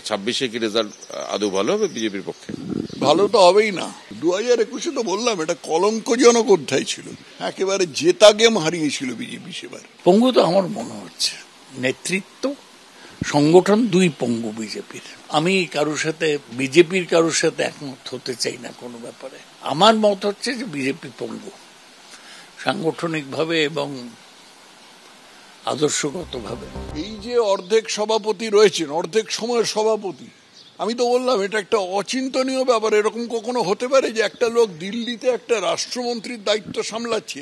26-এ কি রেজাল্ট আদৌ ভালো হবে বিজেপির পক্ষে? ভালো তো হবেই না। 2021-এ তো বললাম এটা কলঙ্কজনক অধ্যায় ছিল, একেবারে জেতা গেম হারিয়েছিল বিজেপি সেবার। পঙ্গু তো আমার মনে হচ্ছে নেতৃত্ব সংগঠন দুই পঙ্গু বিজেপির। আমি বিজেপির কারোর সাথে একমত হতে চাই না কোনো ব্যাপারে। আমার মত হচ্ছে যে বিজেপি পঙ্গু সাংগঠনিকভাবে এবং আদর্শগতভাবে। এই যে অর্ধেক সভাপতি রয়েছেন, অর্ধেক সময়ের সভাপতি, আমি তো বললাম এটা একটা অচিন্তনীয় ব্যাপার। এরকম কখনো হতে পারে যে একটা লোক দিল্লিতে একটা রাষ্ট্রমন্ত্রীর দায়িত্ব সামলাচ্ছে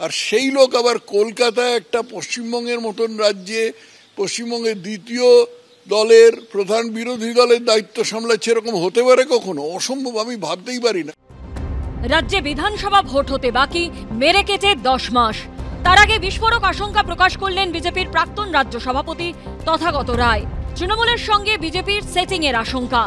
আর সেই লোক আবার কলকাতায় একটা পশ্চিমবঙ্গের মতন রাজ্যে পশ্চিমবঙ্গের দ্বিতীয় দলের প্রধান বিরোধী দলের দায়িত্ব সামলাচ্ছে? এরকম হতে পারে কখনো? অসম্ভব, আমি ভাবতেই পারি না। রাজ্যে বিধানসভা ভোট হতে বাকি মেরে কেটে 10 মাস। তার আগে বিস্ফোরক আশঙ্কা প্রকাশ করলেন বিজেপির প্রাক্তন রাজ্য সভাপতি তথাগত রায়। তৃণমূলের সঙ্গে বিজেপির সেটিং এর আশঙ্কা।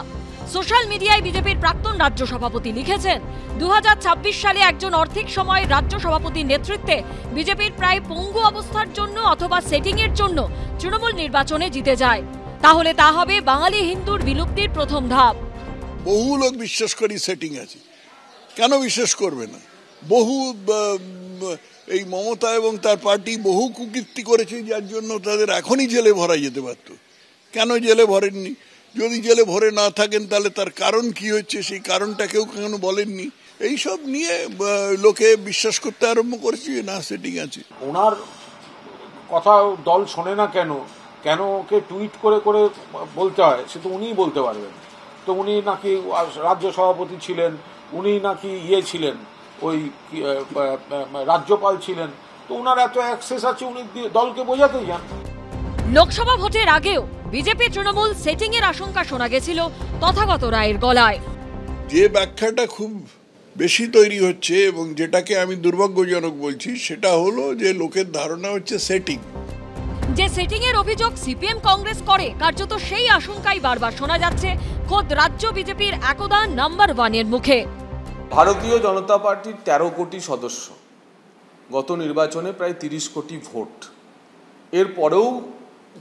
সোশ্যাল মিডিয়ায় বিজেপির প্রাক্তন রাজ্য সভাপতি লিখেছেন, 2026 সালে একজন অর্ধেক সময় রাজ্য সভাপতির নেতৃত্বে বিজেপির প্রায় পঙ্গু অবস্থার জন্য অথবা সেটিং এর জন্য তৃণমূল নির্বাচনে জিতে যায়। তাহলে তা হবে বাঙালি হিন্দুর বিলুপ্তির প্রথম ধাপ। বহু লোক বিশ্বাস করি সেটিং আছে, কেন বিশ্বাস করবে না? বহু এই মমতা এবং তার পার্টি বহু কুকীর্তি করেছে, যার জন্য তাদের এখনই জেলে ভরা যেতে পারত। কেন জেলে ভরেননি? যদি জেলে ভরে না থাকেন তাহলে তার কারণ কি হচ্ছে, সেই কারণটা কেউ কেন বলেননি। এইসব নিয়ে লোকে বিশ্বাস করতে আরম্ভ করেছে না সেটিং আছে। ওনার কথা দল শোনে না কেন, কেন ওকে টুইট করে করে বলতে হয় সে তো উনিই বলতে পারবেন। তো উনি নাকি রাজ্য সভাপতি ছিলেন, উনি নাকি ছিলেন ওই রাজ্যপাল ছিলেন, তো ওনার এত অ্যাক্সেস আছে, উনি দলকে বোঝাতে যান। লোকসভা ভোটের আগেও বিজেপি তৃণমূল সেটিং এর আশঙ্কা শোনা গেছিল তথাগত রায়ের গলায়। যে ব্যাখ্যাটা খুব বেশি তৈরি হচ্ছে এবং যেটাকে আমি দুর্ভাগ্যজনক বলছি, সেটা হলো যে লোকের ধারণা হচ্ছে সেটিং। যে সেটিং এর অভিযোগ সিপিএম কংগ্রেস করে, কার্যত সেই আশঙ্কাই বারবার শোনা যাচ্ছে খোদ রাজ্য বিজেপির একদা নাম্বার 1 এর মুখে। ভারতীয় জনতা পার্টির 13 কোটি সদস্য, গত নির্বাচনে প্রায় 30 কোটি ভোট, এর পরেও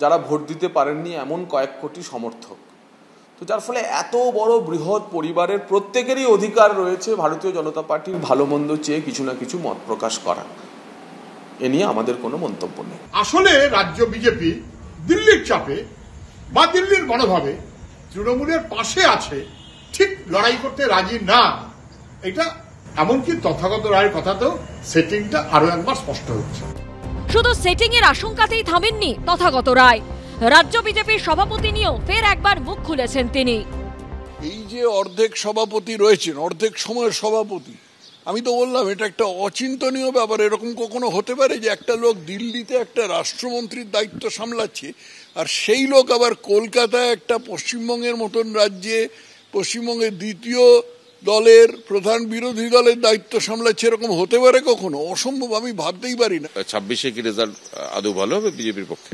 যারা ভোট দিতে পারেননি এমন কয়েক কোটি সমর্থক। তো যার ফলে এত বড় বৃহৎ পরিবারের প্রত্যেকেরই অধিকার রয়েছে ভারতীয় জনতা পার্টির ভালো মন্দ চেয়ে কিছু না কিছু মত প্রকাশ করা। এ নিয়ে আমাদের কোনো মন্তব্য নেই। আসলে রাজ্য বিজেপি দিল্লির চাপে বা দিল্লির মনোভাবে তৃণমূলের পাশে আছে, ঠিক লড়াই করতে রাজি না। এটা এমনকি তথাগত রায়ের কথাতেও সেটিংটা আরো একবার স্পষ্ট হচ্ছে। শুধু সেটিং এর আশঙ্কাতেই থামেননি তথাগত রায়। রাজ্য বিজেপির সভাপতি নিয়েও ফের একবার মুখ খুলেছেন তিনি। এই যে অর্ধেক সভাপতি রয়েছেন, অর্ধেক সময়ের সভাপতি, আমি তো বললাম এটা একটা অচিন্তনীয় ব্যাপার। এরকম কখনো হতে পারে যে একটা লোক দিল্লিতে একটা রাষ্ট্রমন্ত্রীর দায়িত্ব সামলাচ্ছে আর সেই লোক আবার কলকাতায় একটা পশ্চিমবঙ্গের মতন রাজ্যে পশ্চিমবঙ্গের দ্বিতীয় দলের প্রধান বিরোধী দলের দায়িত্ব সামলাচ্ছে? এরকম হতে পারে কখনো? অসম্ভব, আমি ভাবতেই পারি না। 26-এ কি রেজাল্ট আদৌ ভালো হবে বিজেপির পক্ষে?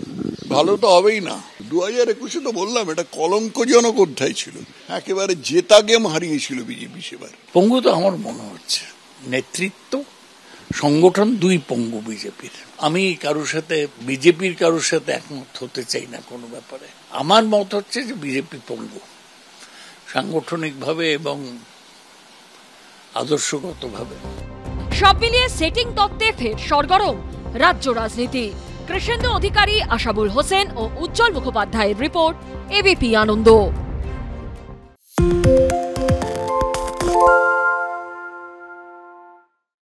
ভালো তো হবেই না। 2021-এ তো বললাম এটা কলঙ্কজনক অধ্যায় ছিল, একেবারে জেতা গেম হারিয়েছিল বিজেপি সেবার। পঙ্গু তো আমার মনে হচ্ছে নেতৃত্ব সংগঠন দুই পঙ্গু বিজেপির। আমি বিজেপির কারোর সাথে একমত হতে চাই না কোনো ব্যাপারে। আমার মত হচ্ছে যে বিজেপি পঙ্গু সাংগঠনিকভাবে এবং আদর্শগতভাবে। সব মিলিয়ে সেটিং তত্ত্বে ফের সরগরম রাজ্য রাজনীতি। কৃষ্ণেন্দু অধিকারী, আশাবুল হোসেন ও উজ্জ্বল মুখোপাধ্যায়ের রিপোর্ট, এবিপি আনন্দ।